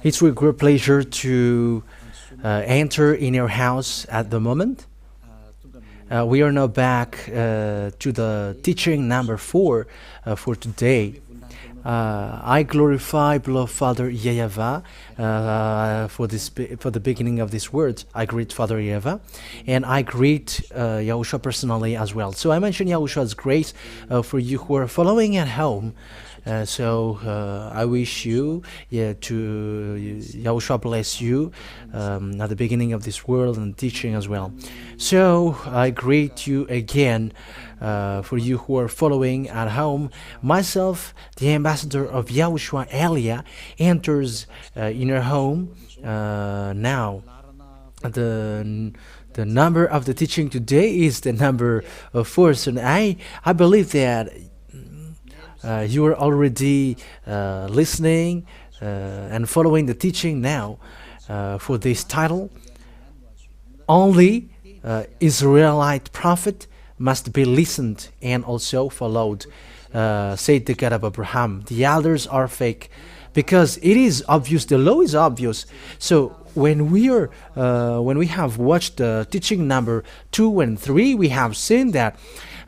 It's with great pleasure to enter in your house at the moment. We are now back to the teaching number 4 for today. I glorify, beloved Father YAHVAH, for the beginning of this word. I greet Father YAHVAH, and I greet Yahushua personally as well. So I mentioned Yahushua's grace for you who are following at home. I wish you, Yahushua bless you at the beginning of this world and teaching as well. So I greet you again for you who are following at home. Myself, the ambassador of Yahushua Elia, enters in your home now. The number of the teaching today is the number 4. So I believe that you are already listening and following the teaching now for this title. Only Israelite prophet must be listened and also followed, said the God of Abraham. The others are fake, because it is obvious, the law is obvious. So when we have watched the teaching number 2 and 3, we have seen that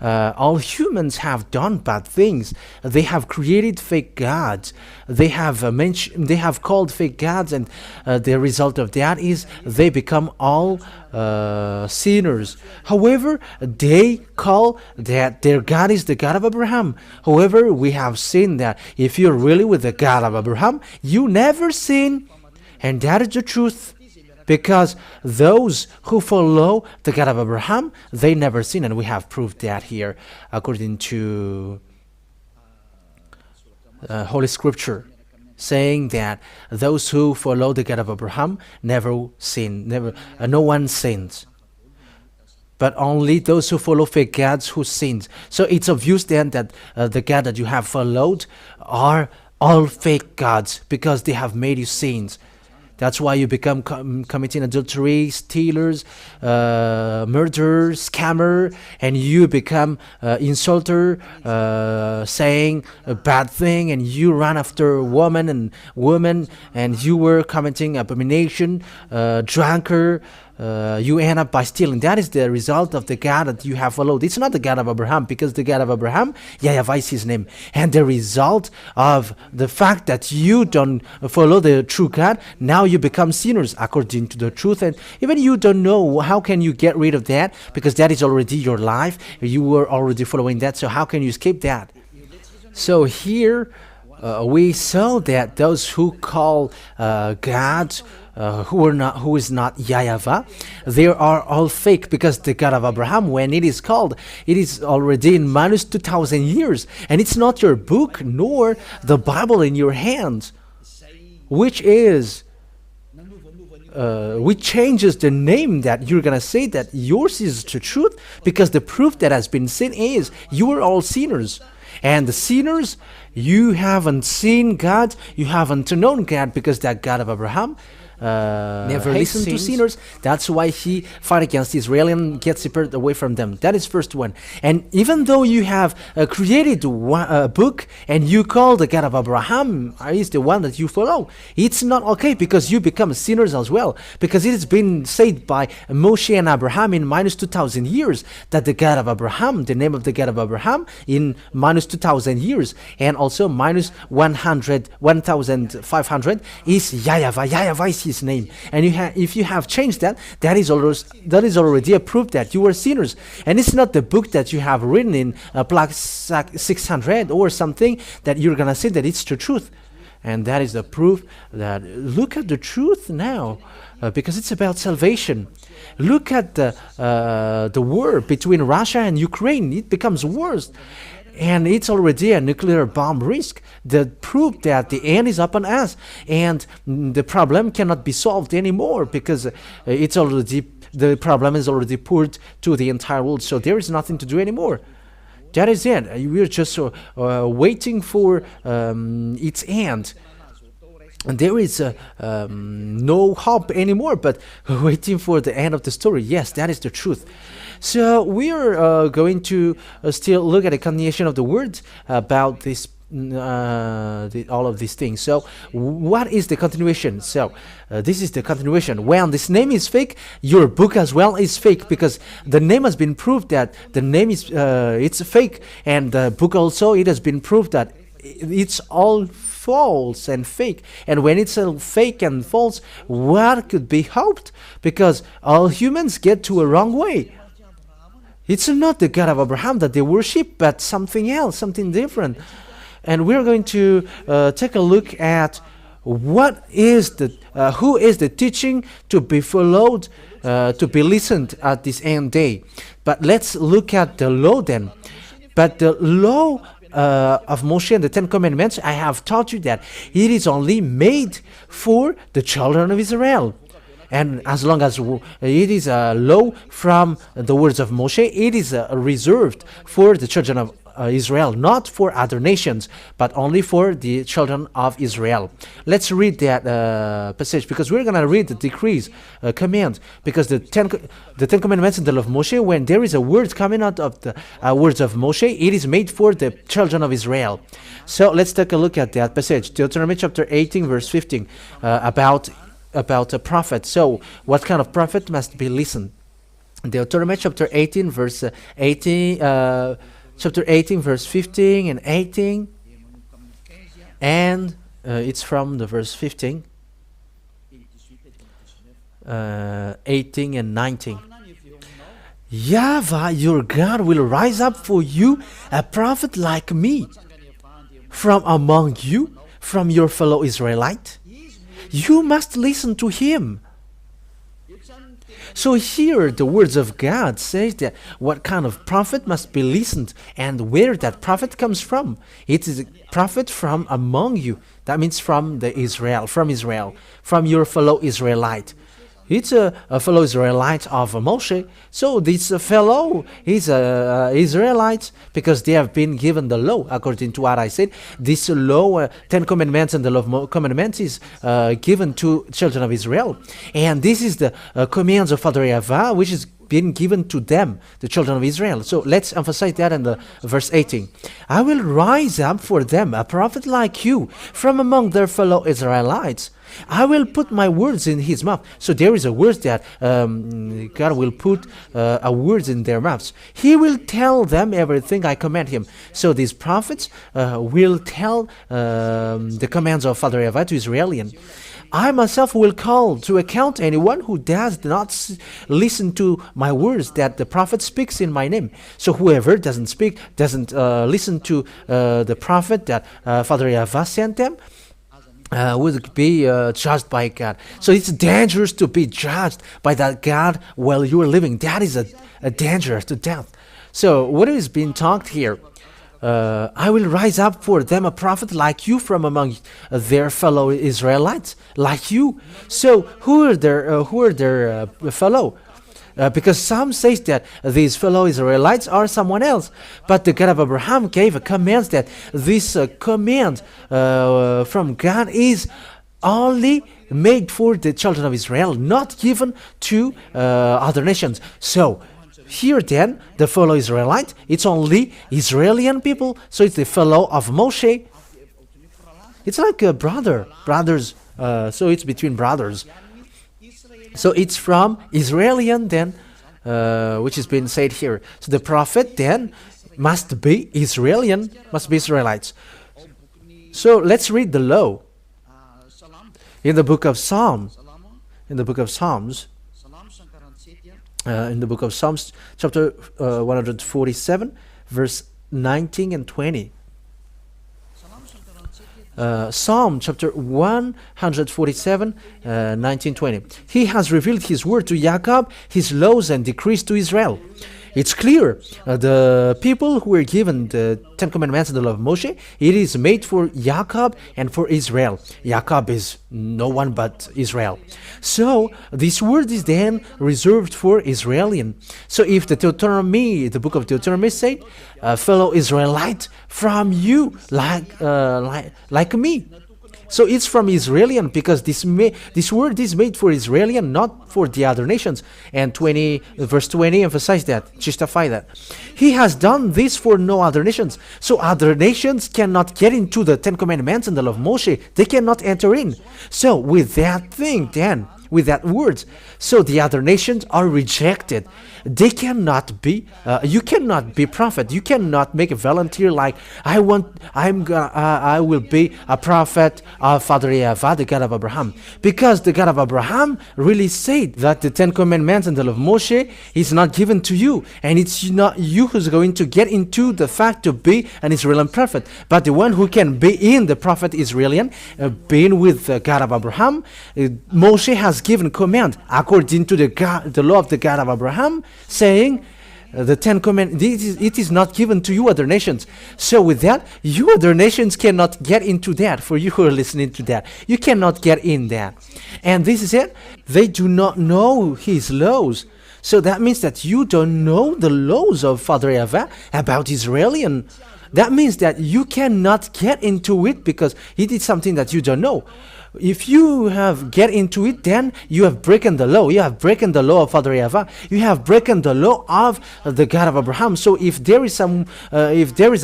all humans have done bad things. They have created fake gods. They have called fake gods, and the result of that is they become all sinners. However, they call that their God is the God of Abraham. However, we have seen that if you're really with the God of Abraham, you never sin, and that is the truth. Because those who follow the God of Abraham, they never sin, and we have proved that here, according to Holy Scripture, saying that those who follow the God of Abraham never sin, no one sins, but only those who follow fake gods who sins. So it's obvious then that the God that you have followed are all fake gods, because they have made you sins. That's why you become committing adultery, stealers, murderer, scammer, and you become insulter, saying a bad thing, and you run after woman, and you were committing abomination, drunkard. You end up by stealing. That is the result of the God that you have followed. It's not the God of Abraham, because the God of Abraham, YAHVAH is his name. And the result of the fact that you don't follow the true God, now you become sinners according to the truth. And even you don't know, how can you get rid of that? Because that is already your life. You were already following that. So how can you escape that? So here we saw that those who call God, who is not YAHVAH, they are all fake, because the God of Abraham, when it is called, it is already in minus 2,000 years, and it's not your book nor the Bible in your hands, which changes the name that you're gonna say that yours is the truth, because the proof that has been seen is you are all sinners. And the sinners, you haven't seen God, you haven't known God, because that God of Abraham never listened to sinners. That's why he fought against Israel and gets separated away from them. That is first one. And even though you have created a book and you call the God of Abraham is the one that you follow, it's not okay, because you become sinners as well. Because it has been said by Moshe and Abraham in minus 2,000 years that the God of Abraham, the name of the God of Abraham, in minus 2,000 years, and also minus 1,500 is YAHVAH. YAHVAH is his name, and if you have changed that, that is already a proof that you were sinners. And it's not the book that you have written in plaque 600 or something that you're gonna say that it's the truth. And that is the proof that look at the truth now, because it's about salvation. Look at the war between Russia and Ukraine. It becomes worse. And it's already a nuclear bomb risk. The proof that the end is upon us, and the problem cannot be solved anymore, because the problem is already poured to the entire world. So there is nothing to do anymore. That is it. We're just waiting for its end. And there is no hope anymore, but waiting for the end of the story. Yes, that is the truth. So we are going to still look at a continuation of the words about this all of these things. So what is the continuation? So this is the continuation. When this name is fake, your book as well is fake, because the name has been proved that the name is it's fake, and the book also, it has been proved that it's all false and fake. And when it's all fake and false, what could be hoped? Because all humans get to a wrong way. It's not the God of Abraham that they worship, but something else, something different. And we're going to take a look at what is the who is the teaching to be followed, to be listened at this end day. But let's look at the law then. But the law of Moshe and the Ten Commandments, I have taught you that it is only made for the children of Israel. And as long as it is a law from the words of Moshe, it is reserved for the children of Israel, not for other nations, but only for the children of Israel. Let's read that passage, because we're going to read the decrees, commands, because the Ten Commandments in the law of Moshe, when there is a word coming out of the words of Moshe, it is made for the children of Israel. So let's take a look at that passage, Deuteronomy chapter 18, verse 15, about a prophet. So what kind of prophet must be listened? Deuteronomy chapter 18, verse 18. Chapter 18, verse 15 and 18, and it's from the verse 15, 18 and 19. YAHVAH, your God, will rise up for you a prophet like me from among you, from your fellow Israelite. You must listen to him. So here the words of God says that what kind of prophet must be listened, and where that prophet comes from. It is a prophet from among you. That means from Israel, from your fellow Israelite. It's a fellow Israelite of Moshe. So this fellow is a Israelite, because they have been given the law, according to what I said. This law, Ten Commandments and the law of commandments, is given to children of Israel. And this is the commands of Father YAHVAH, which is been given to them, the children of Israel. So let's emphasize that in the verse 18. I will rise up for them a prophet like you from among their fellow Israelites. I will put my words in his mouth. So there is a word that God will put a words in their mouths. He will tell them everything I command him. So these prophets will tell the commands of Father YAHVAH to Israelians. I myself will call to account anyone who does not listen to my words that the prophet speaks in my name. So whoever doesn't listen to the prophet that Father YAHVAH sent them, would be judged by God. So it's dangerous to be judged by that God while you are living. That is a danger to death. So what is being talked here? I will rise up for them a prophet like you from among their fellow Israelites, like you. So who are their fellow? Because some say that these fellow Israelites are someone else. But the God of Abraham gave a command that this command from God is only made for the children of Israel, not given to other nations. So here then, the fellow Israelite, it's only Israeli people, so it's the fellow of Moshe. It's like a brothers, so it's between brothers. So it's from Israelian then, which has been said here. So the prophet then must be Israelian, must be Israelites. So let's read the law in the book of Psalms. In the book of Psalms, chapter 147, verse 19 and 20. Psalm chapter 147, 19, 20. He has revealed his word to Jacob, his laws and decrees to Israel. It's clear, the people who were given the Ten Commandments and the law of Moshe, it is made for Jacob and for Israel. Jacob is no one but Israel. So this word is then reserved for Israelian. So if the book of Deuteronomy said, fellow Israelite from you, like me. So it's from Israelian, because this word is made for Israelian, not for the other nations. And verse 20 emphasize that, justify that. He has done this for no other nations. So other nations cannot get into the Ten Commandments and the law of Moshe. They cannot enter in. So with that thing, then, with that words, so the other nations are rejected. They cannot be. You cannot be prophet. You cannot make a volunteer like I will be a prophet of Father Yahavah, the God of Abraham, because the God of Abraham really said that the Ten Commandments and the law of Moshe is not given to you, and it's not you who's going to get into the fact to be an Israeli prophet, but the one who can be in the prophet Israelian, being with the God of Abraham. Moshe has given command according to the law of the God of Abraham, saying the Ten Commandments, it is not given to you other nations. So with that, you other nations cannot get into that. For you who are listening to that, you cannot get in that. And this is it. They do not know his laws. So that means that you don't know the laws of Father Yahavah about Israelian. That means that you cannot get into it because it is something that you don't know. If you have get into it, then you have broken the law. You have broken the law of Father Yahavah. You have broken the law of the God of Abraham. So if there is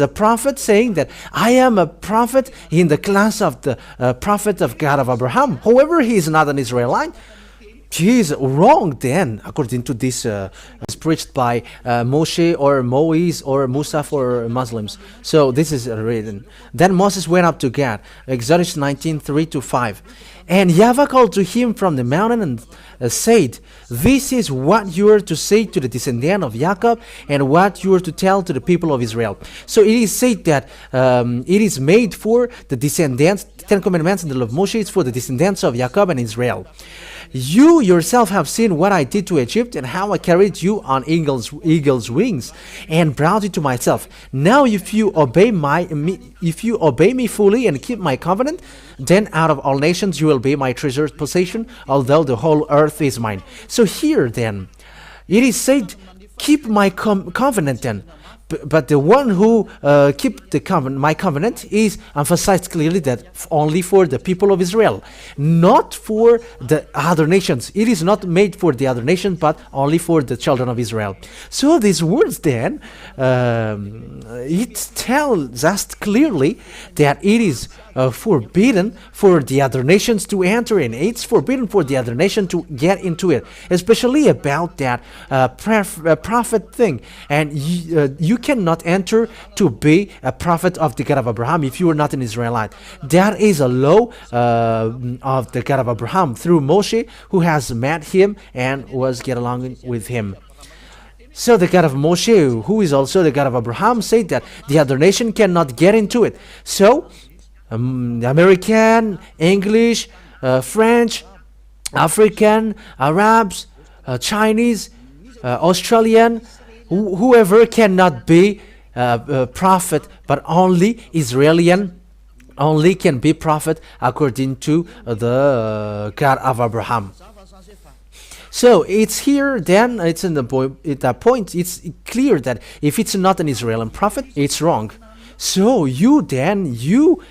a prophet saying that I am a prophet in the class of the prophet of God of Abraham, however, he is not an Israelite, he is wrong then, according to this preached by Moshe or Moise or Musa for Muslims. So this is written. Then Moses went up to God, Exodus 19:3-5. And Yahavah called to him from the mountain and said, this is what you are to say to the descendant of Jacob and what you are to tell to the people of Israel. So it is said that it is made for the descendants, the Ten Commandments and the law of Moshe is for the descendants of Jacob and Israel. You yourself have seen what I did to Egypt and how I carried you on eagle's wings and brought you to myself. Now if you obey me fully and keep my covenant, then out of all nations you will be my treasured possession, although the whole earth is mine. So here then, it is said, keep my covenant then. But the one who keep my covenant is emphasized clearly that only for the people of Israel, not for the other nations. It is not made for the other nations, but only for the children of Israel. So these words then, it tells us clearly that it is forbidden for the other nations to enter in. It's forbidden for the other nation to get into it, especially about that prophet thing. And you cannot enter to be a prophet of the God of Abraham if you are not an Israelite. That is a law of the God of Abraham through Moshe, who has met him and was get along with him. So the God of Moshe, who is also the God of Abraham, said that the other nation cannot get into it. So American, English, French, African, Arabs, Chinese, Australian, whoever cannot be a prophet, but only Israelian only can be prophet according to the God of Abraham. So it's here then, it's in the point, it's clear that if it's not an Israeli prophet, it's wrong. So you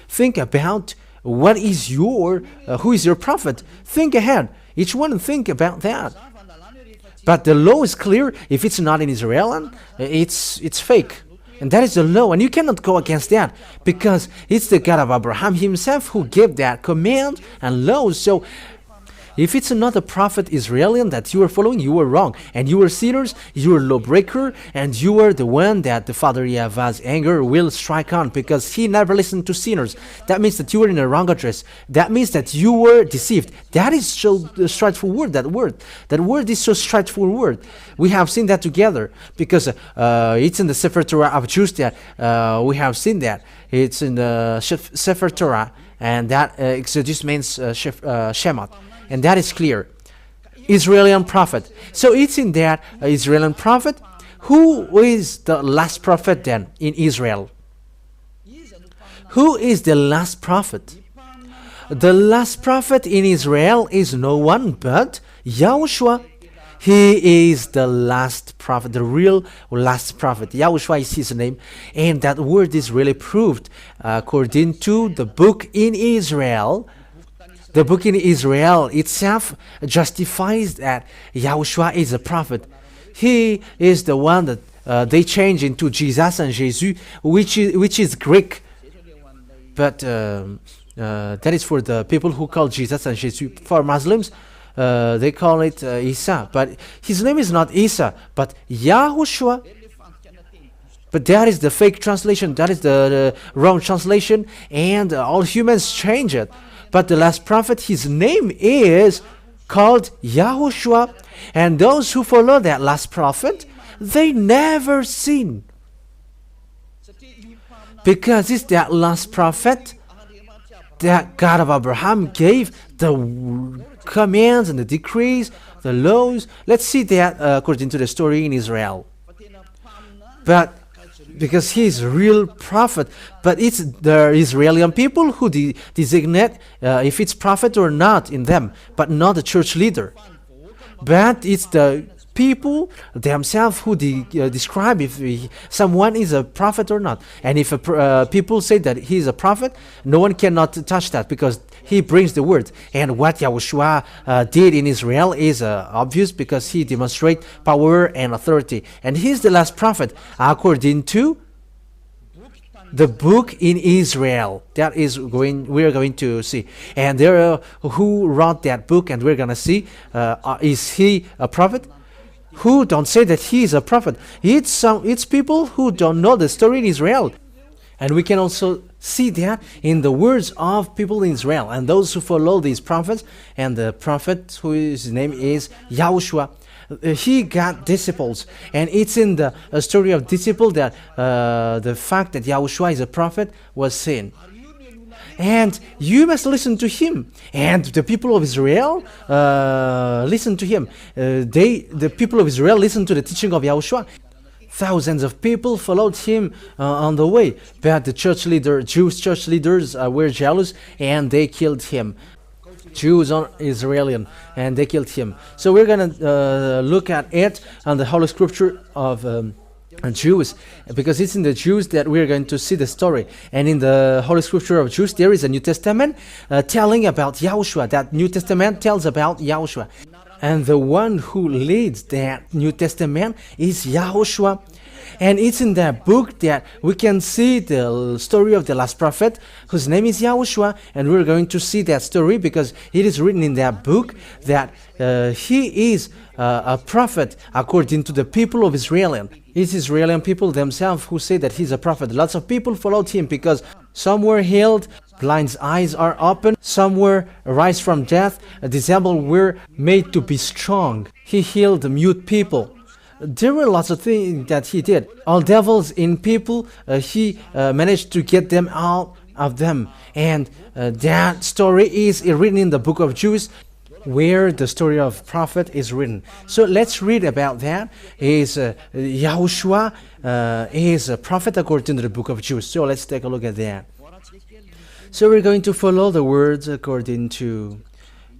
think about what is who is your prophet. Think ahead. Each one think about that. But the law is clear. If it's not in Israel, it's fake. And that is the law. And you cannot go against that because it's the God of Abraham himself who gave that command and law. So if it's not a prophet Israelian that you are following, you are wrong. And you are sinners, you are lawbreaker, and you are the one that the Father Yahavah's anger will strike on because he never listened to sinners. That means that you were in a wrong address. That means that you were deceived. That is so straightforward, that word. That word is so straightforward. We have seen that together because it's in the Sefer Torah of Jews that we have seen that. It's in the Sefer Torah, and that Exodus means Shemot. And that is clear. Israeli prophet. So it's in that Israeli prophet. Who is the last prophet then in Israel? Who is the last prophet? The last prophet in Israel is no one but Yahushua. He is the last prophet, the real last prophet. Yahushua is his name. And that word is really proved according to the book in Israel. The book in Israel itself justifies that Yahushua is a prophet. He is the one that they change into Jesus and Jesus, which is Greek. But that is for the people who call Jesus and Jesus. For Muslims, they call it Isa. But his name is not Isa, but Yahushua. But that is the fake translation. That is the wrong translation. And all humans change it. But the last prophet, his name is called Yahushua. And those who follow that last prophet, they never sin. Because it's that last prophet that God of Abraham gave the commands and the decrees, the laws. Let's see that according to the story in Israel. But because he is a real prophet, but it's the Israeli people who designate if it's prophet or not in them, but not the church leader. But it's the people themselves who describe if someone is a prophet or not. And if people say that he is a prophet, no one cannot touch that because he brings the word. And what Yahushua did in Israel is obvious because he demonstrates power and authority. And he's the last prophet according to the book in Israel. That is we're going to see. And there are who wrote that book, and we're going to see, is he a prophet? Who don't say that he is a prophet. It's people who don't know the story in Israel. And we can also see that in the words of people in Israel and those who follow these prophets. And the prophet whose name is Yahushua, he got disciples. And it's in the story of disciple that the fact that Yahushua is a prophet was seen. And you must listen to him. And the people of Israel listen to him. The people of Israel listen to the teaching of Yahushua. Thousands of people followed him on the way. But the Jewish church leaders were jealous, and they killed him. Jews are Israeli, and they killed him. So we're going to look at it on the Holy Scripture of Jews, because it's in the Jews that we're going to see the story. And in the Holy Scripture of Jews, there is a New Testament telling about Yahushua. That New Testament tells about Yahushua. And the one who leads that New Testament is Yahushua. And it's in that book that we can see the story of the last prophet, whose name is Yahushua. And we're going to see that story because it is written in that book that he is a prophet according to the people of Israel. It's Israeli people themselves who say that he's a prophet. Lots of people followed him because some were healed, blind's eyes are open, some were raised from death, disabled were made to be strong. He healed mute people. There were lots of things that he did. All devils in people, he managed to get them out of them. And that story is written in the book of Jews, where the story of prophet is written. So let's read about that. Yahushua is a prophet according to the book of Jews. So let's take a look at that. So we're going to follow the words according to,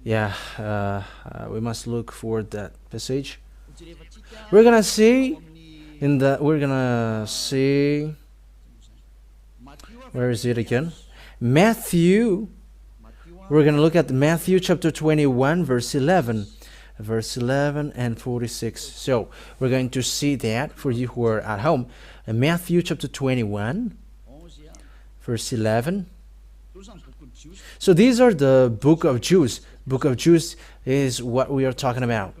we must look for that passage. We're gonna see where is it again? Matthew. We're going to look at Matthew chapter 21, verse 11 and 46. So we're going to see that for you who are at home. Matthew chapter 21, verse 11. So these are the book of Jews. Book of Jews is what we are talking about.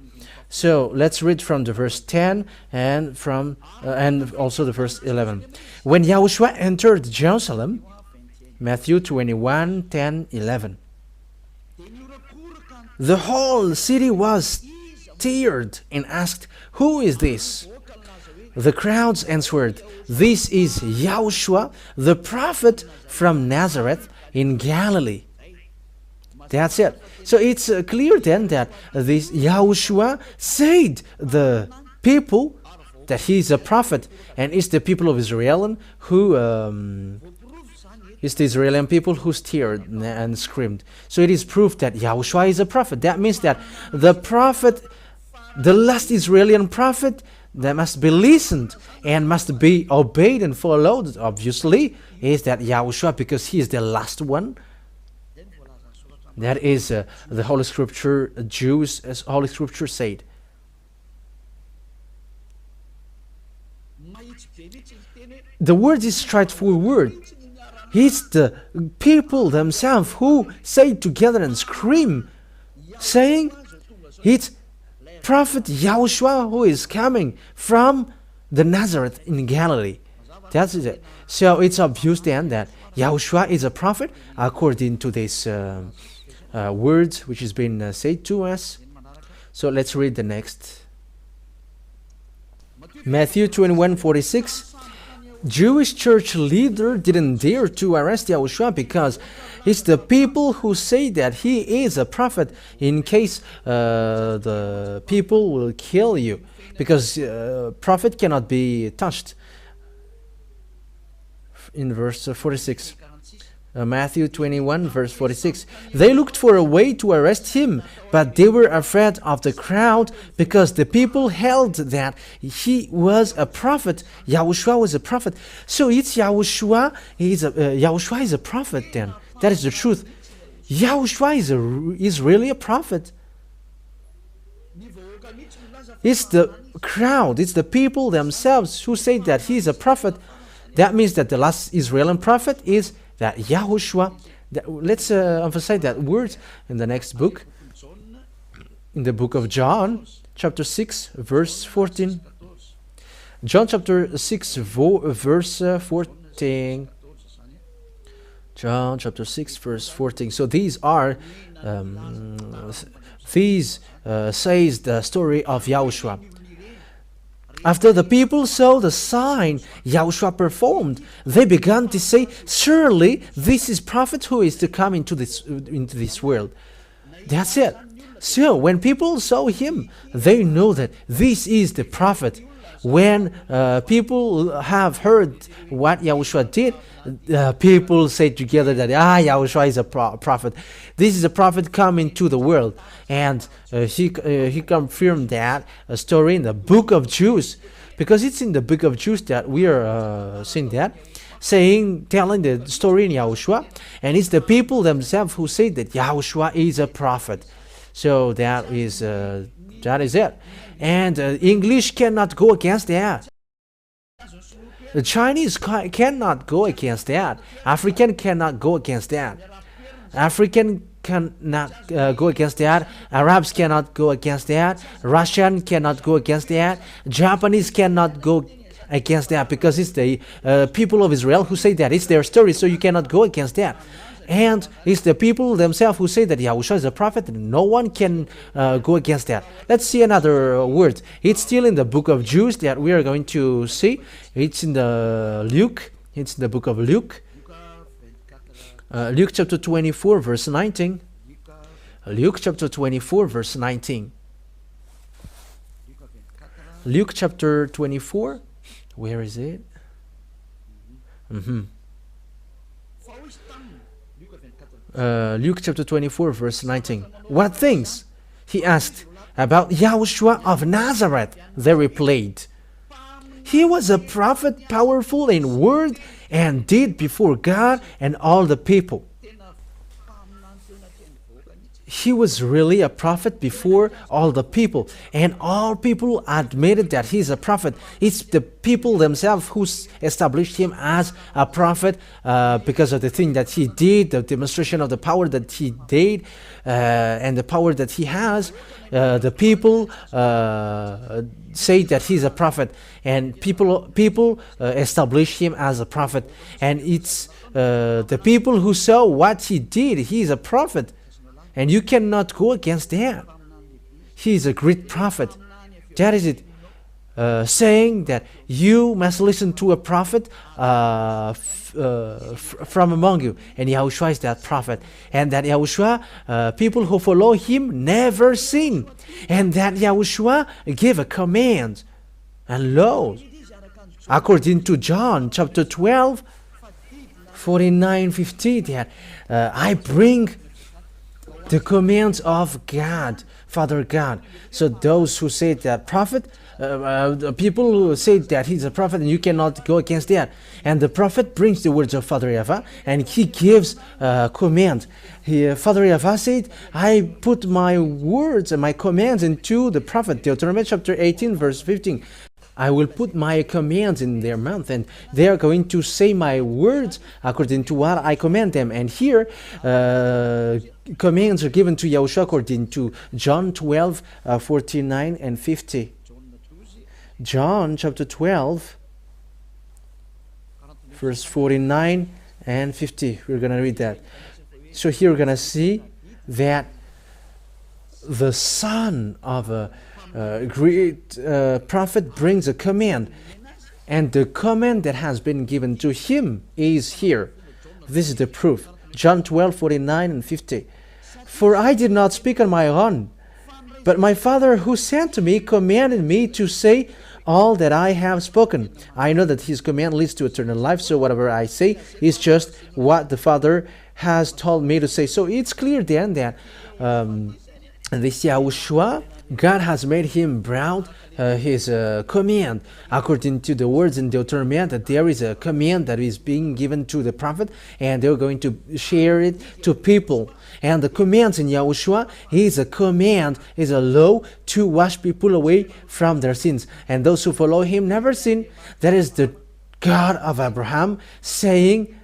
So let's read from the verse 10 and from and also the verse 11. When Yahushua entered Jerusalem, Matthew 21, 10, 11. The whole city was stirred and asked, "Who is this?" The crowds answered, "This is Yahushua, the prophet from Nazareth in Galilee." That's it. So it's clear then that this Yahushua said the people that he is a prophet, and it's the people of Israel who it's the Israeli people who stirred and screamed. So it is proof that Yahushua is a prophet. That means that the prophet the last Israeli prophet that must be listened and must be obeyed and followed, obviously, is that Yahushua, because he is the last one. That is the Holy Scripture, Jews, as Holy Scripture said. The word is straightforward. It's the people themselves who say together and scream, saying, it's Prophet Yahushua who is coming from the Nazareth in Galilee. That's it. So it's obvious then that Yahushua is a prophet according to this words which has been said to us. So let's read the next. Matthew 21:46. Jewish church leader didn't dare to arrest Yahushua because it's the people who say that he is a prophet, in case the people will kill you, because prophet cannot be touched. In verse 46. Matthew 21 verse 46. They looked for a way to arrest him, but they were afraid of the crowd because the people held that he was a prophet. Yahushua was a prophet. So it's Yahushua. Yahushua is a prophet then. That is the truth. Yahushua is really a prophet. It's the crowd, it's the people themselves who say that he is a prophet. That means that the last Israeli prophet is that Yahushua. Let's emphasize that word in the next book, in the book of John, chapter 6, verse 14. John chapter 6, verse 14. John chapter 6, verse 14. So these are, says the story of Yahushua. After the people saw the sign Yahushua performed, they began to say, surely this is prophet who is to come into this world. That's it. So when people saw him, they know that this is the prophet. When people have heard what Yahushua did, people say together that Yahushua is a prophet. This is a prophet coming to the world, and he confirmed that story in the book of Jews, because it's in the book of Jews that we are seeing that, telling the story in Yahushua, and it's the people themselves who say that Yahushua is a prophet. So that is it. And English cannot go against that. The Chinese cannot go against that. African cannot go against that. African cannot go against that. Arabs cannot go against that. Russian cannot go against that. Japanese cannot go against that, because it's the people of Israel who say that. It's their story, so you cannot go against that. And it's the people themselves who say that Yahushua is a prophet, and no one can go against that. Let's see another word. It's still in the book of Jews that we are going to see. It's in the Luke. It's in the book of Luke. Luke chapter 24, verse 19. Luke chapter 24, verse 19. Luke chapter 24. Where is it? Luke chapter 24, verse 19. What things? He asked. About Yahushua of Nazareth. They replied. He was a prophet, powerful in word and deed before God and all the people. He was really a prophet before all the people, and all people admitted that he's a prophet. It's the people themselves who established him as a prophet because of the thing that he did, the demonstration of the power that he did, and the power that he has. The people say that he's a prophet, and people establish him as a prophet, and it's the people who saw what he did. He's a prophet. And you cannot go against that. He is a great prophet. That is it. Saying that you must listen to a prophet from among you. And Yahushua is that prophet. And that Yahushua, people who follow him never sin. And that Yahushua gave a command. And lo, according to John chapter 12, 49, 50, that I bring the commands of God Father God. So those who say that prophet, the people who say that he's a prophet, and you cannot go against that. And the prophet brings the words of Father Yahushua, and he gives command. Father Yahushua said, I put my words and my commands into the prophet. Deuteronomy chapter 18, verse 15. I will put my commands in their mouth, and they are going to say my words according to what I command them. And here, commands are given to Yahushua according to John 12, 49 and 50. John chapter 12, verse 49 and 50. We're going to read that. So here we're going to see that the son of a great prophet brings a command, and the command that has been given to him is here. This is the proof. John 12, 49 and 50. For I did not speak on my own, but my Father who sent me commanded me to say all that I have spoken. I know that his command leads to eternal life, so whatever I say is just what the Father has told me to say. So it's clear then that this Yahushua, God has made him proud, his command, according to the words in Deuteronomy, that there is a command that is being given to the prophet, and they're going to share it to people. And the commands in Yahushua is a command, is a law to wash people away from their sins. And those who follow him never sin. That is the God of Abraham saying,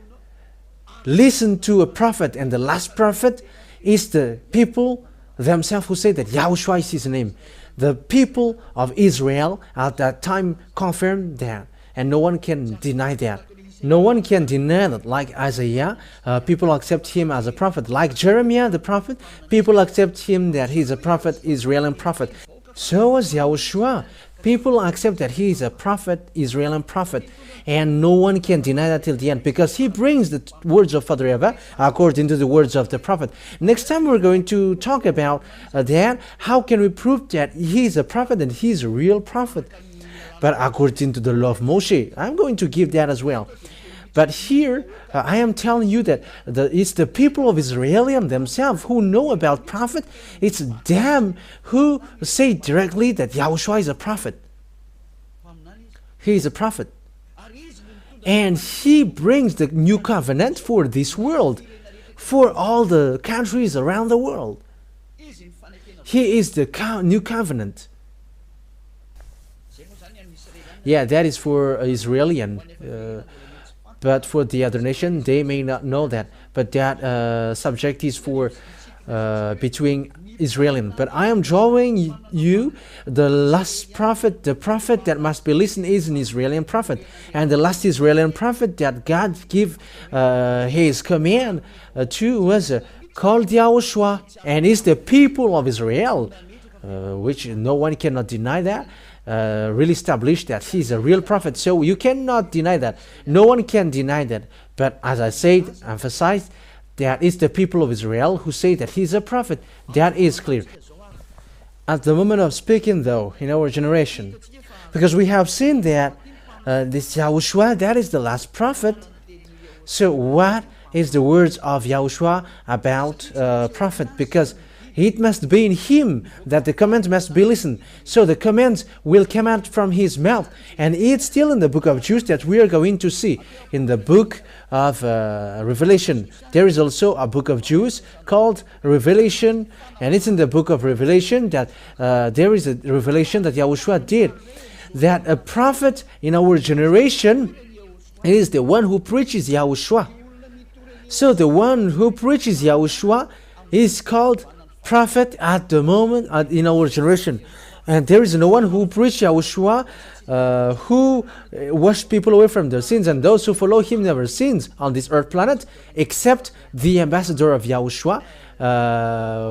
listen to a prophet. And the last prophet is the people themselves who say that Yahushua is his name. The people of Israel at that time confirmed that, and no one can deny that. No one can deny that. Like Isaiah, people accept him as a prophet. Like Jeremiah the prophet, people accept him that he's a prophet, Israeli prophet. So was Yahushua. People accept that he is a prophet, Israeli prophet, and no one can deny that till the end, because he brings the words of Father Yahushua according to the words of the prophet. Next time we're going to talk about that. How can we prove that he is a prophet and he is a real prophet? But according to the law of Moshe, I'm going to give that as well. But here, I am telling you that it's the people of Israel themselves who know about prophet. It's them who say directly that Yahushua is a prophet. He is a prophet. And he brings the new covenant for this world, for all the countries around the world. He is the new covenant. Yeah, that is for Israeli. But for the other nation, they may not know that. But that subject is for between Israeli. But I am drawing you the last prophet. The prophet that must be listened is an Israeli prophet. And the last Israeli prophet that God gave his command to was called Yahushua. And is the people of Israel, which no one cannot deny that. Really established that he's a real prophet. So you cannot deny that. No one can deny that. But as I said, emphasized, that it's the people of Israel who say that he's a prophet. That is clear. At the moment of speaking, though, in our generation, because we have seen that this Yahushua, that is the last prophet. So what is the words of Yahushua about prophet? Because it must be in him that the commands must be listened. So the commands will come out from his mouth. And it's still in the book of Jude that we are going to see. In the book of Revelation, there is also a book of Jude called Revelation. And it's in the book of Revelation that there is a revelation that Yahushua did. That a prophet in our generation is the one who preaches Yahushua. So the one who preaches Yahushua is called prophet at the moment in our generation. And there is no one who preached Yahushua who washed people away from their sins, and those who follow him never sins on this earth planet, except the ambassador of Yahushua,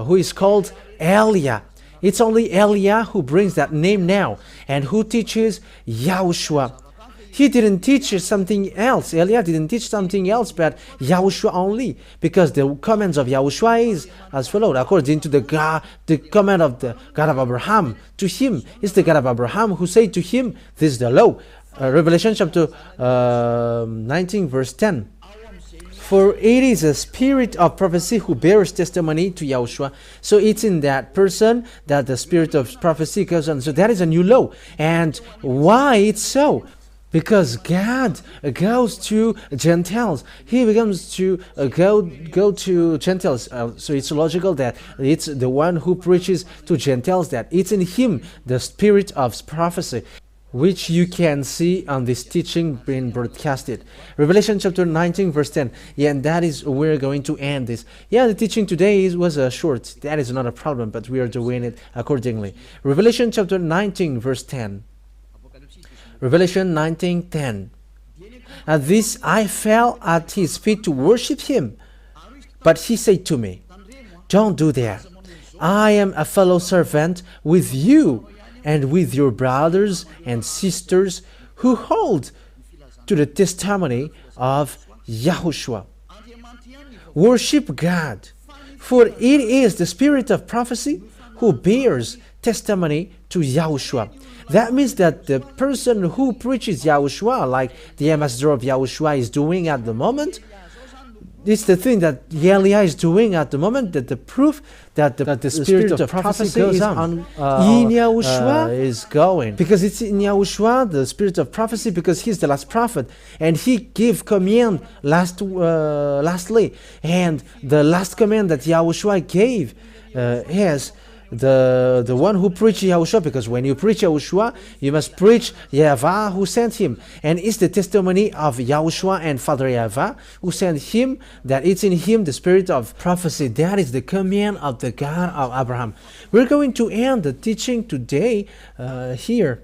who is called Elia. It's only Elia who brings that name now, and who teaches Yahushua. He didn't teach something else. Elia didn't teach something else but Yahushua only, because the commands of Yahushua is as follows. According to the command of the God of Abraham to him, it's the God of Abraham who said to him, this is the law. Revelation chapter 19 verse 10. For it is a spirit of prophecy who bears testimony to Yahushua. So it's in that person that the spirit of prophecy goes on. So that is a new law. And why it's so? Because God goes to Gentiles. He becomes to go to Gentiles. So it's logical that it's the one who preaches to Gentiles, that it's in him the spirit of prophecy, which you can see on this teaching being broadcasted. Revelation chapter 19 verse 10. Yeah, and that is where we're going to end this. Yeah, the teaching today was short. That is not a problem, but we are doing it accordingly. Revelation chapter 19 verse 10. Revelation 19:10. At this I fell at his feet to worship him. But he said to me, "Don't do that. I am a fellow servant with you and with your brothers and sisters who hold to the testimony of Yahushua." Worship God, for it is the spirit of prophecy who bears testimony to Yahushua. That means that the person who preaches Yahushua, like the ambassador of Yahushua is doing at the moment, it's the thing that Elia is doing at the moment, that the proof that the spirit of prophecy goes on in Yahushua is going. Because it's in Yahushua, the spirit of prophecy, because he's the last prophet. And he gave command lastly. And the last command that Yahushua gave is the one who preached Yahushua, because when you preach Yahushua, you must preach YAHVAH who sent him. And it's the testimony of Yahushua and Father YAHVAH who sent him, that it's in him the spirit of prophecy. That is the command of the God of Abraham. We're going to end the teaching today here.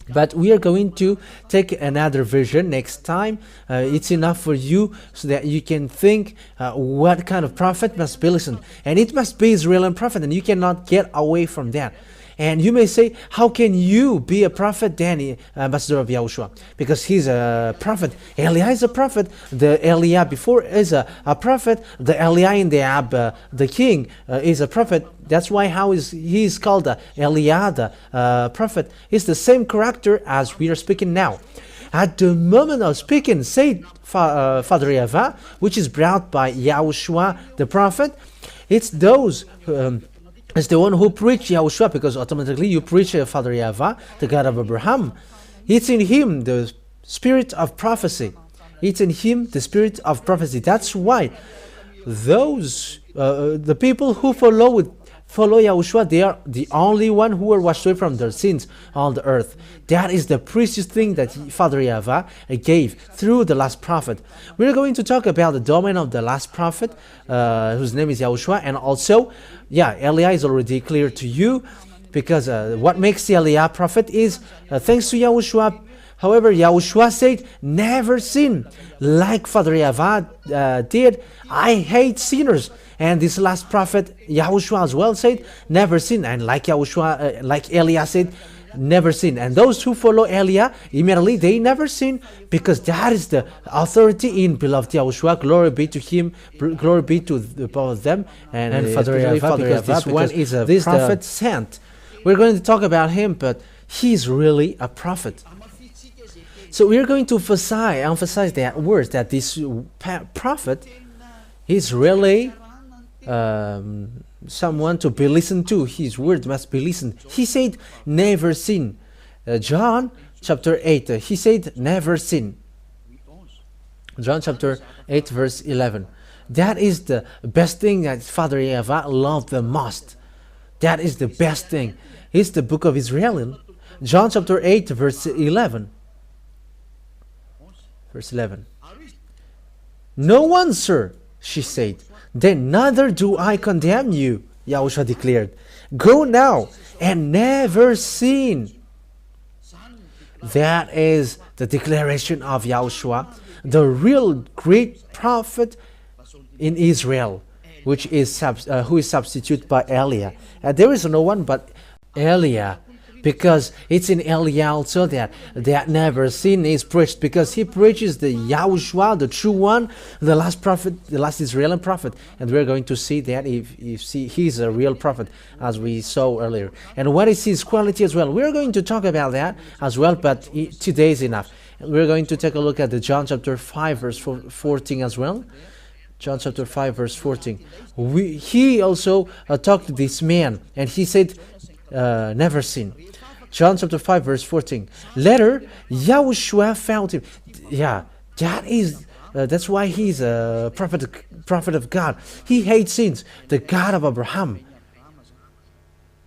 But we are going to take another version next time. It's enough for you so that you can think what kind of prophet must be listened. And it must be Israeli prophet, and you cannot get away from that. And you may say, how can you be a prophet, then ambassador of Yahushua? Because he's a prophet. Elia is a prophet. The Elia before is a prophet. The Elia in the Ab, the king, is a prophet. That's why he is called Elia, the prophet. It's the same character as we are speaking now. At the moment of speaking, said Father YAHVAH, which is brought by Yahushua the prophet, it's those it's the one who preached Yahushua, because automatically you preach Father YAHVAH, the God of Abraham. It's in him the spirit of prophecy. It's in him the spirit of prophecy. That's why those the people who follow Yahushua, they are the only one who are washed away from their sins on the earth. That is the precious thing that Father YAHVAH gave through the last prophet. We're going to talk about the domain of the last prophet, whose name is Yahushua, and also, Elia is already clear to you, because what makes the Elia prophet is thanks to Yahushua. However, Yahushua said, never sin. Like Father YAHVAH did, I hate sinners. And this last prophet, Yahushua as well, said, never sin. And like Yahushua, like Elia said, never sin. And those who follow Elia, immediately they never sin, because that is the authority in beloved Yahushua. Glory be to him, glory be to both of them, and Father YAHVAH, because this one is a prophet sent. We're going to talk about him, but he's really a prophet. So we're going to emphasize that word, that this prophet is really someone to be listened to. His word must be listened. He said, never sin. John chapter 8, he said, never sin. John chapter 8 verse 11. That is the best thing that Father YAHVAH loved the most. That is the best thing. It's the book of Israel. John chapter 8 verse 11. Verse 11. No one, sir, she said. Then neither do I condemn you, Yahushua declared. Go now and never sin. That is the declaration of Yahushua, the real great prophet in Israel, which is who is substituted by Elia. There is no one but Elia, because it's in Elia also that never sin is preached, because he preaches the Yahushua, the true one, the last prophet, the last Israeli prophet. And we're going to see that if he's a real prophet, as we saw earlier. And what is his quality as well? We're going to talk about that as well, but today is enough. We're going to take a look at the John chapter 5 verse 14 as well. John chapter 5 verse 14. He also talked to this man, and he said, never sin. John chapter 5 verse 14. Later, Yahushua found him. Yeah, that's why he's a prophet of God. He hates sins. The God of Abraham.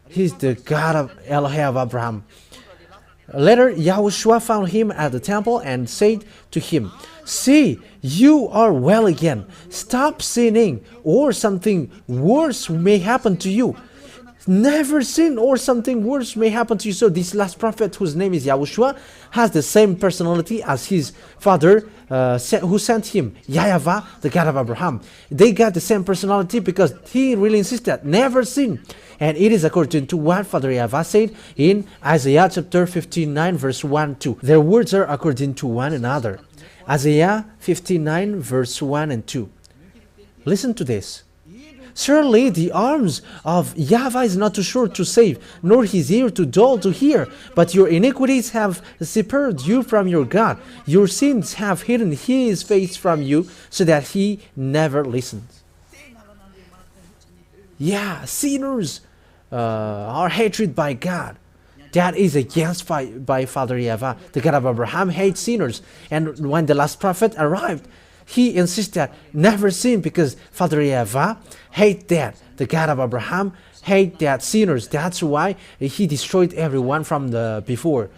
He's the God of Elohim of Abraham. Later, Yahushua found him at the temple and said to him, "See, you are well again. Stop sinning, or something worse may happen to you." Never sin, or something worse may happen to you. So this last prophet, whose name is Yahushua, has the same personality as his father who sent him, YAHVAH, the God of Abraham. They got the same personality because he really insisted, never sin. And it is according to what Father YAHVAH said in Isaiah chapter 59 verse 1-2. Their words are according to one another. Isaiah 59 verse 1 and 2. Listen to this. Surely the arms of YAHVAH is not too short to save, nor his ear too dull to hear. But your iniquities have separated you from your God. Your sins have hidden his face from you, so that he never listens. Yeah, sinners are hated by God. That is against by Father YAHVAH. The God of Abraham hates sinners. And when the last prophet arrived, he insisted never sin, because Father YAHVAH hate that. The God of Abraham hate that sinners. That's why he destroyed everyone from the before.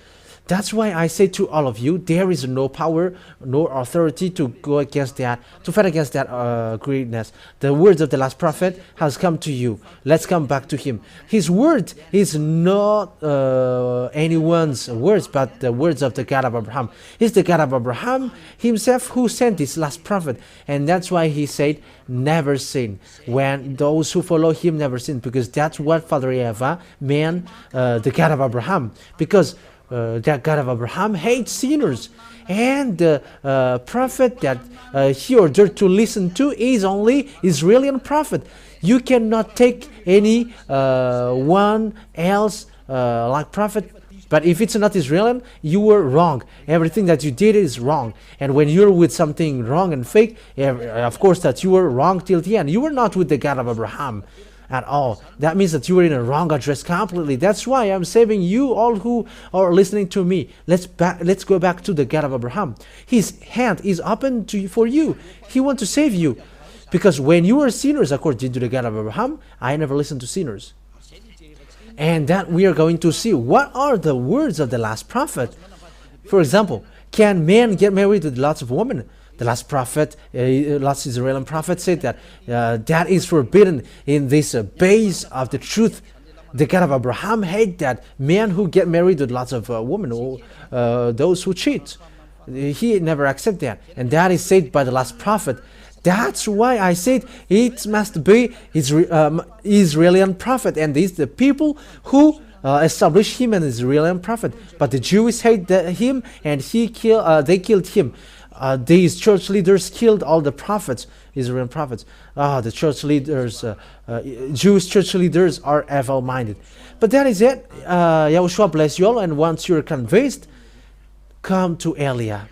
That's why I say to all of you, there is no power nor authority to go against that, to fight against that greatness. The words of the last prophet has come to you. Let's come back to him. His word is not anyone's words, but the words of the God of Abraham. It's the God of Abraham himself who sent this last prophet. And that's why he said, never sin. When those who follow him never sin, because that's what Father YAHVAH meant, the God of Abraham. Because that God of Abraham hates sinners, and the prophet that he ordered to listen to is only Israeli prophet. You cannot take any one else like prophet. But if it's not Israeli, you were wrong. Everything that you did is wrong. And when you're with something wrong and fake, of course that you were wrong till the end. You were not with the God of Abraham at all. That means that you were in a wrong address completely. That's why I'm saving you all who are listening to me. Let's go back to the God of Abraham. His hand is open to you, for you. He wants to save you. Because when you were sinners, according to the God of Abraham, I never listened to sinners. And that we are going to see what are the words of the last prophet. For example, can men get married with lots of women? The last prophet, last Israeli prophet said that that is forbidden in this base of the truth. The God of Abraham hate that men who get married with lots of women, or those who cheat. He never accept that. And that is said by the last prophet. That's why I said it must be Israeli prophet, and these the people who establish him an Israeli prophet. But the Jews hate him, and they killed him. These church leaders killed all the prophets, Israeli prophets. The church leaders, Jewish church leaders are evil-minded. But that is it. Yahushua bless you all, and once you're convinced, come to Elia.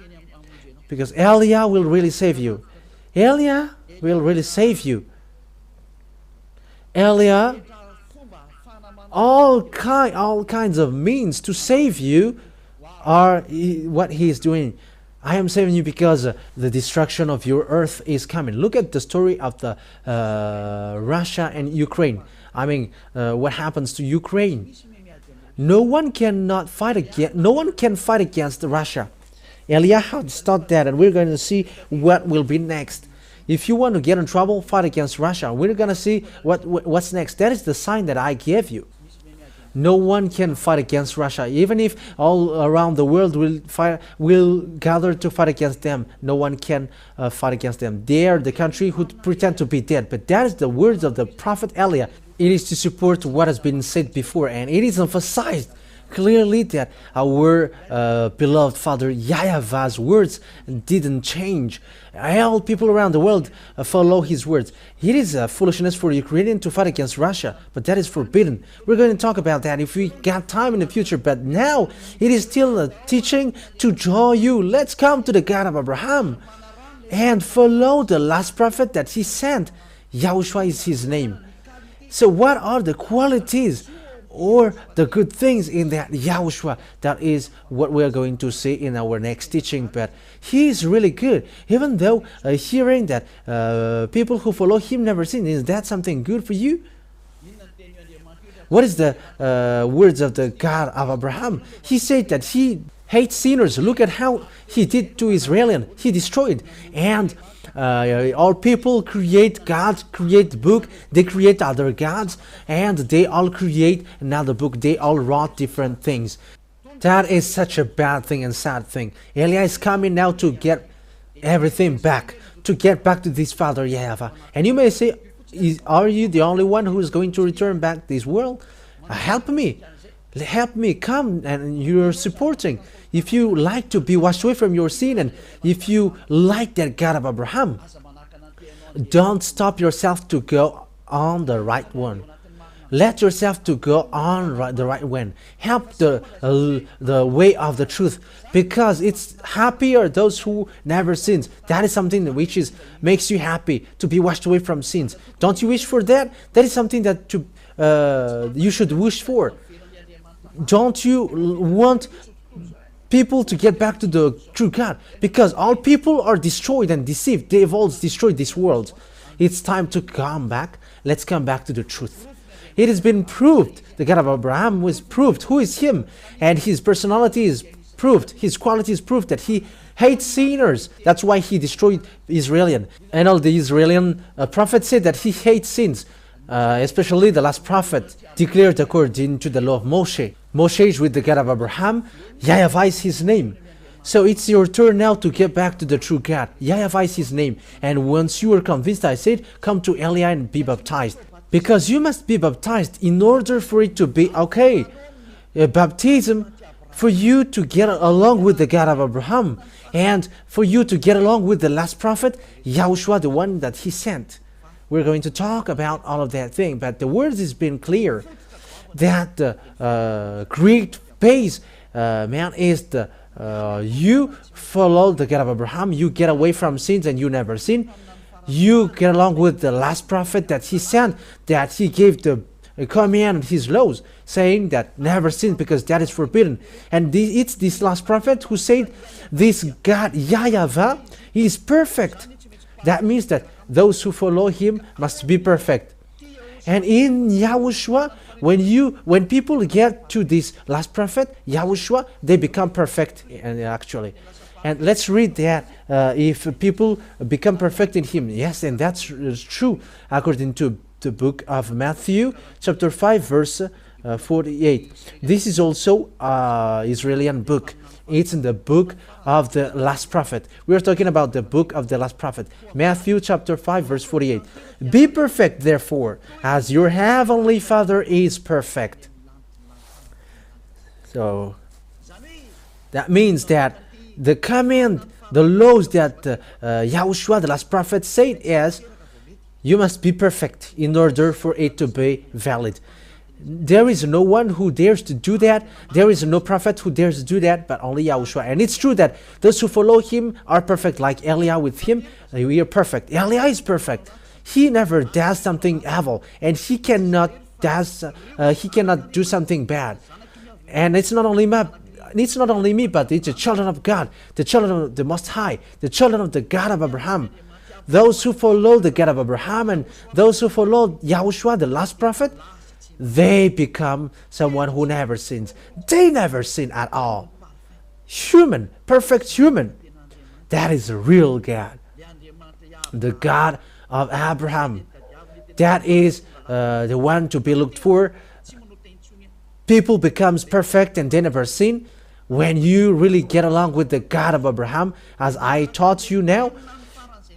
Because Elia will really save you. Elia will really save you. Elia, all kinds of means to save you are what he is doing. I am saving you because the destruction of your earth is coming. Look at the story of the Russia and Ukraine. I mean, what happens to Ukraine? No one can fight against Russia. Elia has taught that, and we're going to see what will be next. If you want to get in trouble, fight against Russia. We're going to see what's next. That is the sign that I gave you. No one can fight against Russia. Even if all around the world will gather to fight against them, no one can fight against them. They are the country who pretend to be dead. But that is the words of the prophet Elia. It is to support what has been said before, and it is emphasized clearly that our beloved Father YAHVAH's words didn't change. All people around the world follow his words. It is a foolishness for Ukrainian to fight against Russia, but that is forbidden. We're going to talk about that if we got time in the future, but now it is still a teaching to draw you. Let's come to the God of Abraham. and follow the last prophet that he sent. Yahushua is his name. So what are the qualities or the good things in that Yahushua? That is what we are going to see in our next teaching. But he is really good, even though hearing that people who follow him never sin. Is that something good for you? What is the words of the God of Abraham? He said that he hates sinners. Look at how he did to Israel. He destroyed. And all people create gods, create book. They create other gods. And they all create another book. They all wrote different things. That is such a bad thing and sad thing. Eliah is coming now to get everything back. To get back to this Father Yahavah. And you may say, are you the only one who is going to return back this world? Help me. Help me. Come, and you're supporting. If you like to be washed away from your sin, and if you like that God of Abraham, don't stop yourself to go on the right one. Let yourself to go on the right one. Help the way of the truth, because it's happier those who never sins. That is something which is makes you happy, to be washed away from sins. Don't you wish for that? That is something that you should wish for. Don't you want people to get back to the true God? Because all people are destroyed and deceived. They've all destroyed this world. It's time to come back. Let's come back to the truth. It has been proved. The God of Abraham was proved. Who is him? And his personality is proved. His quality is proved that he hates sinners. That's why he destroyed Israel. And all the Israeli prophets said that he hates sins. Especially the last prophet declared according to the law of Moshe. Moshe is with the God of Abraham. YAHVAH is his name. So it's your turn now to get back to the true God. YAHVAH is his name. And once you are convinced, I said, come to Eliah and be baptized. Because you must be baptized in order for it to be okay. Baptism for you to get along with the God of Abraham, and for you to get along with the last prophet, Yahushua, the one that he sent. We're going to talk about all of that thing, but the words has been clear that the great base, man, is the you follow the God of Abraham, you get away from sins and you never sin. You get along with the last prophet that he sent, that he gave the command, his laws, saying that never sin, because that is forbidden. And it's this last prophet who said, this God, YAHVAH, he is perfect. That means that those who follow him must be perfect. And in Yahushua, when people get to this last prophet, Yahushua, they become perfect, actually. And let's read that, if people become perfect in him. Yes, and that's true according to the book of Matthew, chapter 5, verse 48. This is also Israeli book. It's in the book of the last prophet. We are talking about the book of the last prophet. Matthew chapter 5, verse 48. Be perfect, therefore, as your heavenly Father is perfect. So, that means that the command, the laws that Yahushua, the last prophet, said is, you must be perfect in order for it to be valid. There is no one who dares to do that. There is no prophet who dares to do that, but only Yahushua. And it's true that those who follow him are perfect, like Eliah with him. We are perfect. Eliah is perfect. He never does something evil, and he cannot do something bad. And it's not only me, but it's the children of God, the children of the Most High, the children of the God of Abraham. Those who follow the God of Abraham and those who follow Yahushua, the last prophet, they become someone who never sins. They never sin at all. Human, perfect human. That is a real God. The God of Abraham. That is the one to be looked for. People becomes perfect and they never sin when you really get along with the God of Abraham, as I taught you now,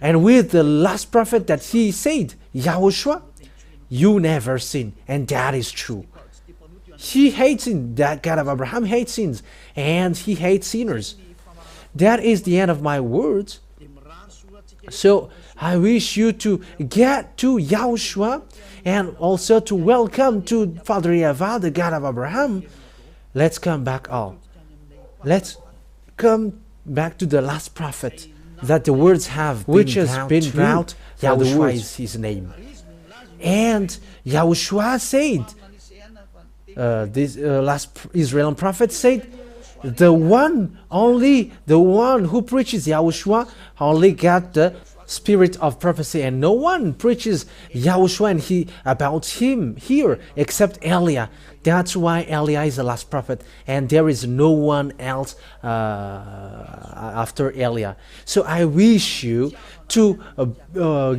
and with the last prophet that he said, Yahushua, you never sin, and that is true. He hates sin. That God of Abraham hates sins, and he hates sinners. That is the end of my words. So I wish you to get to Yahushua and also to welcome to Father YAHVAH, the God of Abraham. Let's come back all. Let's come back to the last prophet. that the words have which has been brought, Yahushua is his name. And Yahushua said, this last Israeli prophet said, the one who preaches Yahushua only got the spirit of prophecy, and no one preaches Yahushua and about him here except Eliah. That's why Eliah is the last prophet, and there is no one else after Eliah. So I wish you to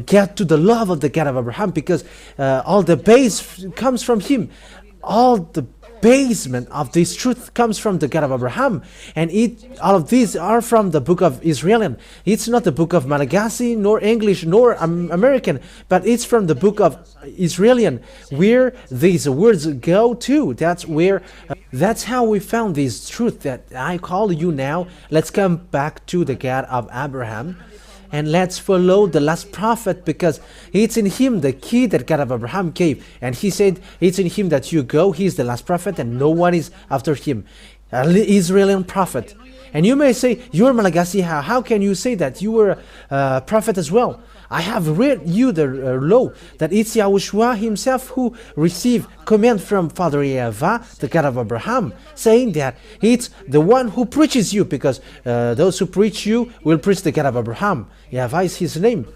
get to the love of the God of Abraham, because all the base comes from him. All the basement of this truth comes from the God of Abraham, and all of these are from the book of Israelian. It's not the book of Malagasy, nor English, nor American, but it's from the book of Israelian, where these words go to. That's how we found this truth that I call you now. Let's come back to the God of Abraham, and let's follow the last prophet, because it's in him the key that God of Abraham gave. And he said, it's in him that you go. He's the last prophet and no one is after him. An Israeli prophet. And you may say, you're Malagasy. How can you say that? You were a prophet as well. I have read you the law, that it's Yahushua himself who received command from Father YAHVAH, the God of Abraham, saying that it's the one who preaches you, because those who preach you will preach the God of Abraham. YAHVAH is his name.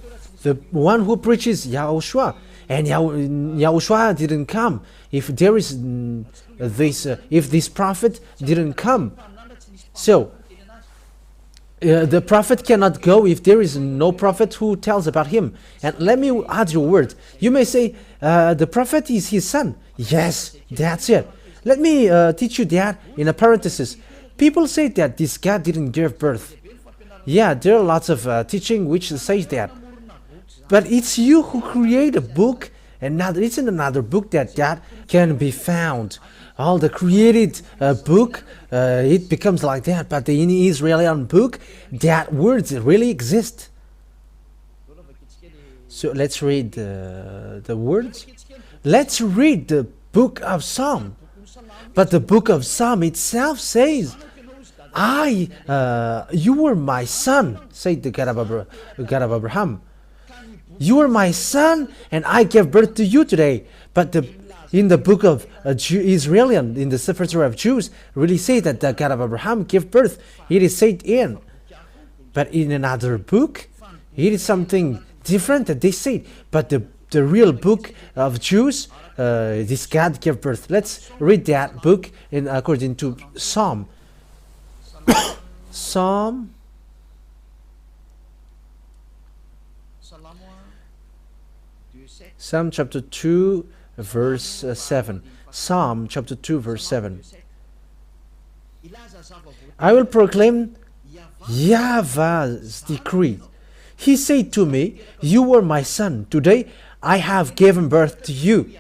The one who preaches Yahushua. And Yahushua didn't come. If there is if this prophet didn't come. So, the prophet cannot go if there is no prophet who tells about him. And let me add your word. You may say, the prophet is his son. Yes, that's it. Let me teach you that in a parenthesis. People say that this God didn't give birth. Yeah, there are lots of teaching which says that. But it's you who create a book, and now it's in another book that can be found. All the created book, it becomes like that. But in the Israeli book, that words really exist. So let's read the words. Let's read the book of Psalm. But the book of Psalm itself says, you were my son, said the God of Abraham. You are my son, and I gave birth to you today. But in the book of Israelian, in the Sefer Torah of Jews, really say that the God of Abraham gave birth. It is said in. But in another book, it is something different that they say. But the real book of Jews, this God gave birth. Let's read that book according to Psalm. Psalm chapter 2, verse 7. Psalm chapter 2, verse 7. I will proclaim Yahush's decree. He said to me, you are my son. Today I have given birth to you.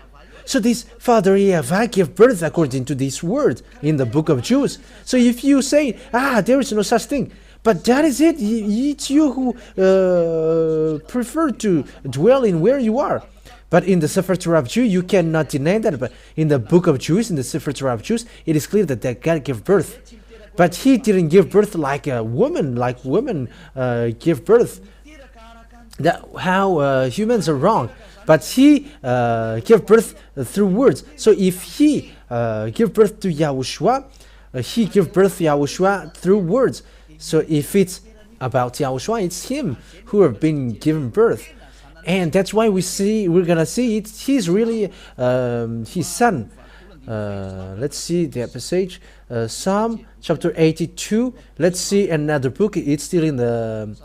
So this Father YAHVAH gave birth according to this word in the book of Jews. So if you say, there is no such thing, but that is it. It's you who prefer to dwell in where you are. But in the Sefer Torah of Jews, you cannot deny that. But in the book of Jews, in the Sefer Torah of Jews, it is clear that God gave birth. But he didn't give birth like a woman, like women give birth. How humans are wrong. But he gave birth through words. So if he gave birth to Yahushua, he gave birth to Yahushua through words. So if it's about Yahushua, it's him who have been given birth. And that's why we're gonna see it. He's really his son. Let's see the passage. Psalm chapter 82. Let's see another book. It's still in the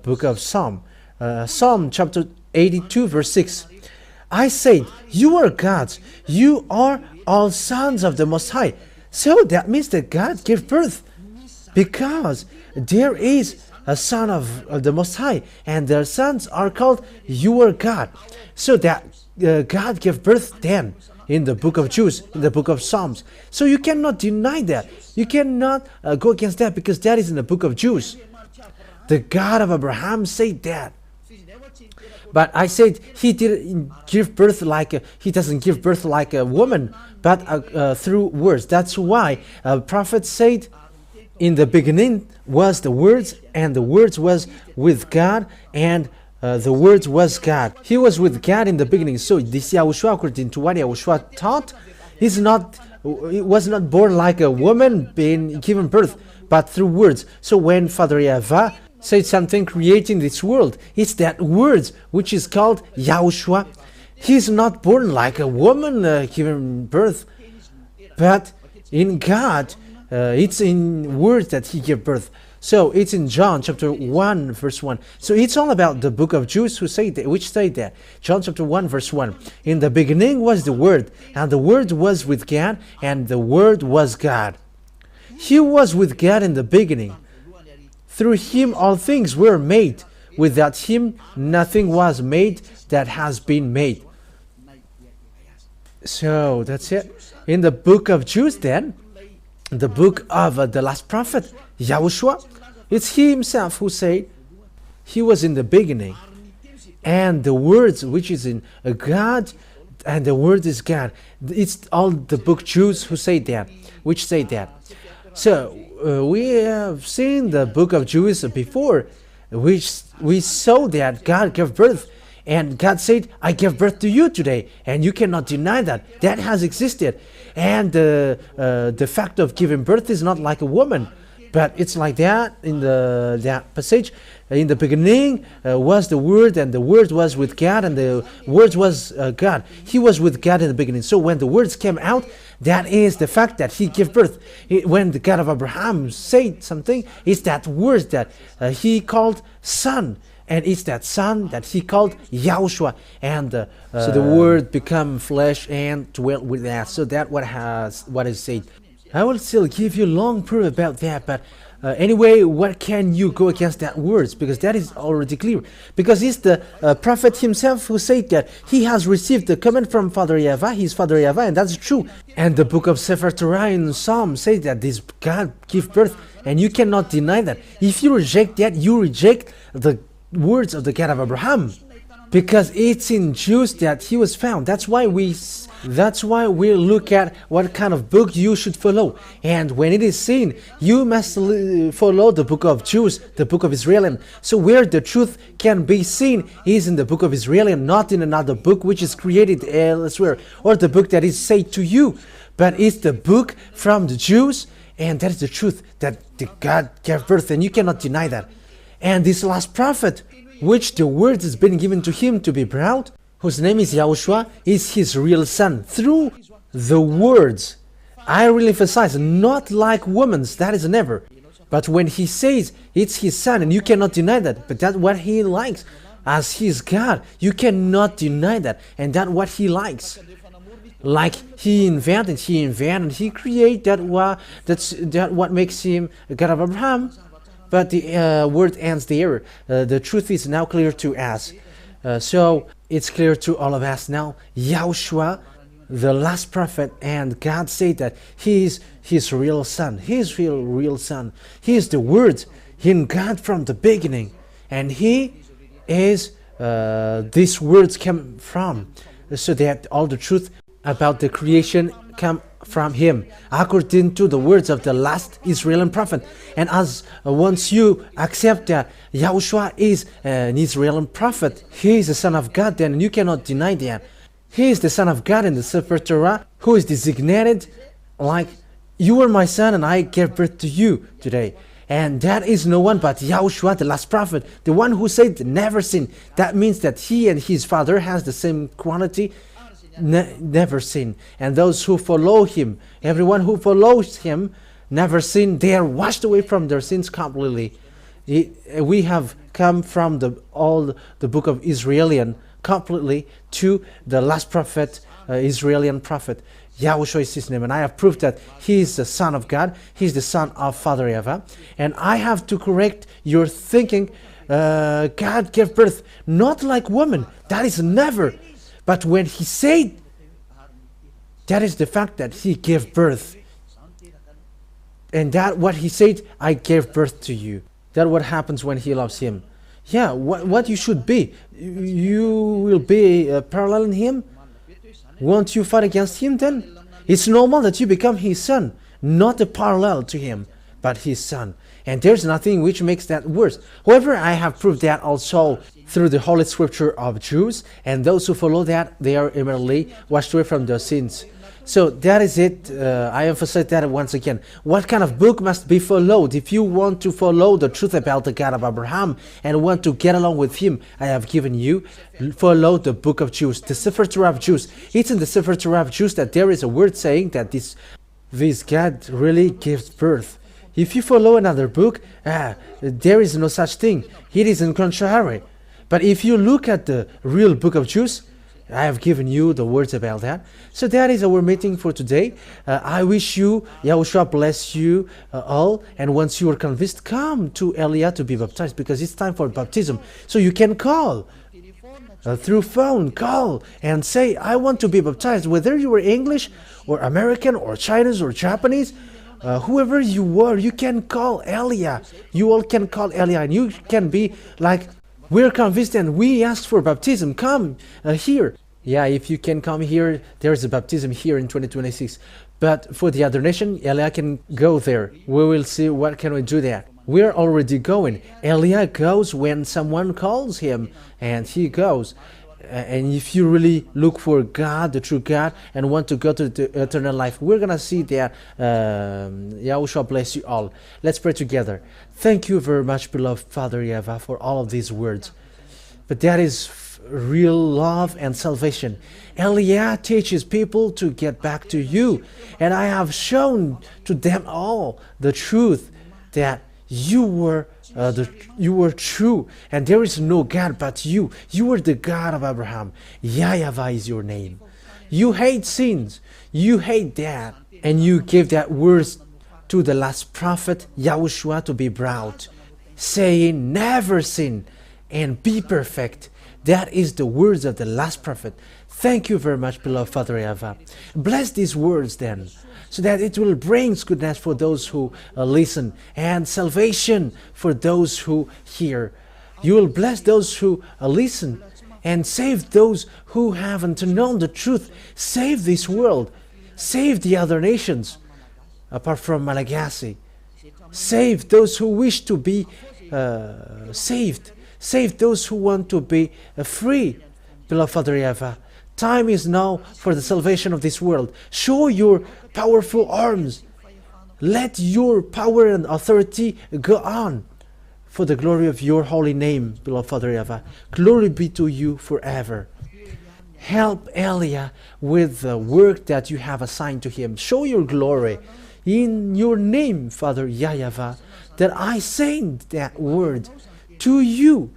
book of Psalm. Psalm chapter 82, verse 6. I said, you are gods. You are all sons of the Most High. So that means that God gave birth, because there is a son of the Most High, and their sons are called you are God. So that God gave birth then in the book of Jews, in the book of Psalms. So you cannot deny that. You cannot go against that, because that is in the book of Jews. The God of Abraham said that. But I said he didn't give birth he doesn't give birth like a woman, but through words. That's why a prophet said, In the beginning was the Word, and the Word was with God, and the Word was God. He was with God in the beginning. So this Yahushua, according to what Yahushua taught, he was not born like a woman being given birth, but through words. So when Father YAHVAH said something creating this world, it's that word which is called Yahushua. He's not born like a woman given birth, but in God, it's in words that he gave birth. So it's in John chapter 1 verse 1. So it's all about the book of Jews which say that. John chapter 1 verse 1. In the beginning was the Word, and the Word was with God, and the Word was God. He was with God in the beginning. Through him all things were made. Without him nothing was made that has been made. So that's it. In the book of Jews then, the book of the last prophet, Yahushua, it's he himself who said he was in the beginning. And the words which is in God, and the word is God. It's all the book Jews who say that, which say that. So we have seen the book of Jews before, which we saw that God gave birth. And God said, I gave birth to you today, and you cannot deny that. That has existed. And the fact of giving birth is not like a woman, but it's like that in that passage. In the beginning was the Word, and the Word was with God, and the Word was God. He was with God in the beginning. So when the words came out, that is the fact that he gave birth. When the God of Abraham said something, it's that word that he called son. And it's that son that he called Yahushua. And so the word become flesh and dwelt with us. So that what is said. I will still give you long proof about that, but anyway, what can you go against that words? Because that is already clear. Because it's the prophet himself who said that he has received the command from Father YAHVAH, his Father YAHVAH, and that's true. And the book of Sefer Torah in Psalm says that this God give birth, and you cannot deny that. If you reject that, you reject the words of the God of Abraham, because it's in Jews that he was found. That's why we look at what kind of book you should follow. And when it is seen, you must follow the book of Jews, the book of Israel. So where the truth can be seen is in the book of Israel, not in another book which is created elsewhere, or the book that is said to you, but it's the book from the Jews, and that is the truth that the God gave birth, and you cannot deny that. And this last prophet, which the word has been given to him to be brought, whose name is Yahushua, is his real son. Through the words, I really emphasize, not like woman's, that is never. But when he says it's his son, and you cannot deny that, but that's what he likes. As he is God, you cannot deny that, and that's what he likes. Like he invented, he created that's what makes him a God of Abraham. But the word ends there. The truth is now clear to us. So it's clear to all of us now. Yahushua, the last prophet, and God said that he is his real son. His real son. He is the Word in God from the beginning. And he is, these words come from. So that all the truth about the creation come from him, according to the words of the last Israeli prophet. And as once you accept that Yahushua is an Israeli prophet, he is the Son of God, then you cannot deny that. He is the Son of God in the Sefer Torah, who is designated like, you are my son and I gave birth to you today. And that is no one but Yahushua, the last prophet, the one who said never sin. That means that he and his father has the same quality, never sin. And those who follow him, everyone who follows him, never sin. They are washed away from their sins completely. We have come from the book of Israelian completely to the last prophet, Israelian prophet. Yahushua is his name, and I have proved that he is the Son of God. He is the Son of Father YAHVAH. And I have to correct your thinking. God gave birth not like woman. That is never. But when he said, that is the fact that he gave birth. And that what he said, I gave birth to you. That what happens when he loves him. Yeah, what you should be. You will be parallel in him. Won't you fight against him then? It's normal that you become his son, not a parallel to him. but his Son. And there's nothing which makes that worse. However, I have proved that also through the Holy Scripture of Jews, and those who follow that, they are immediately washed away from their sins. So that is it. I emphasize that once again. What kind of book must be followed? If you want to follow the truth about the God of Abraham and want to get along with him, I have given you, follow the book of Jews, the Sefer Torah of Jews. It's in the Sefer Torah of Jews that there is a word saying that this God really gives birth. If you follow another book, there is no such thing. It is in contrary. But if you look at the real book of Jews, I have given you the words about that. So that is our meeting for today. I wish you, Yahushua bless you all. And once you are convinced, come to Elia to be baptized, because it's time for baptism. So you can call through phone, call and say, I want to be baptized. Whether you are English or American or Chinese or Japanese, whoever you were, you can call Elia. You all can call Elia, and you can be like, we're convinced and we asked for baptism. Come here. Yeah, if you can come here, there's a baptism here in 2026. But for the other nation, Elia can go there. We will see what can we do there. We're already going. Elia goes when someone calls him, and he goes. And if you really look for God, the true God, and want to go to the eternal life, we're going to see that. Yahushua bless you all. Let's pray together. Thank you very much, beloved Father YAHVAH, for all of these words. But that is real love and salvation. Elia teaches people to get back to you. And I have shown to them all the truth that you were true, and there is no God but you. You are the God of Abraham. YAHVAH is your name. You hate sins. You hate that. And you gave that words to the last prophet, Yahushua, to be brought, saying, never sin and be perfect. That is the words of the last prophet. Thank you very much, beloved Father YAHVAH. Bless these words then, so that it will bring goodness for those who listen, and salvation for those who hear. You will bless those who listen, and save those who haven't known the truth. Save this world. Save the other nations, apart from Malagasy. Save those who wish to be saved. Save those who want to be free. Beloved Father YAHVAH, time is now for the salvation of this world. Show your powerful arms. Let your power and authority go on for the glory of your holy name, beloved Father YAHVAH. Glory be to you forever. Help Elia with the work that you have assigned to him. Show your glory in your name, Father YAHVAH, that I send that word to you,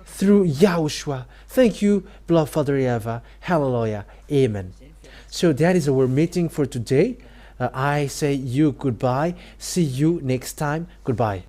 through Yahushua. Thank you, beloved Father YAHVAH. Hallelujah. Amen. So that is our meeting for today. I say you goodbye. See you next time. Goodbye.